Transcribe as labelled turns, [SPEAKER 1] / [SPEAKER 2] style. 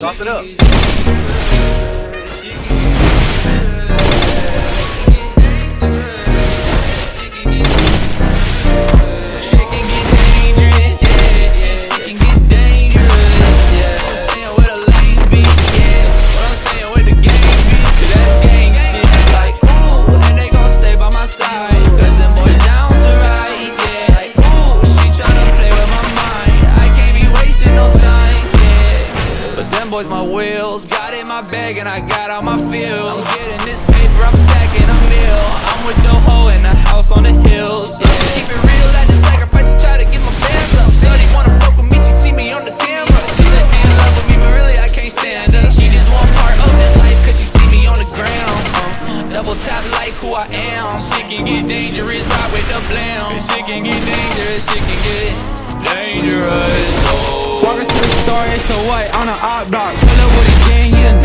[SPEAKER 1] Sauce it up.
[SPEAKER 2] Boys, my wheels, got in my bag and I got out my field. I'm getting this paper, I'm stacking a meal. I'm with your hoe in the house on the hills, yeah. Keep it real, I just sacrifice to try to get my bands up. Shorty wanna fuck with me, she see me on the camera. She said she in love with me, but really I can't stand her. She just want part of this life cause she see me on the ground. Double tap like who I am. Shit can get dangerous, ride with the blam. Shit can get dangerous, shit can get dangerous, oh.
[SPEAKER 3] Walking to the store, it's a white on a op block. Pull up with a gang, he done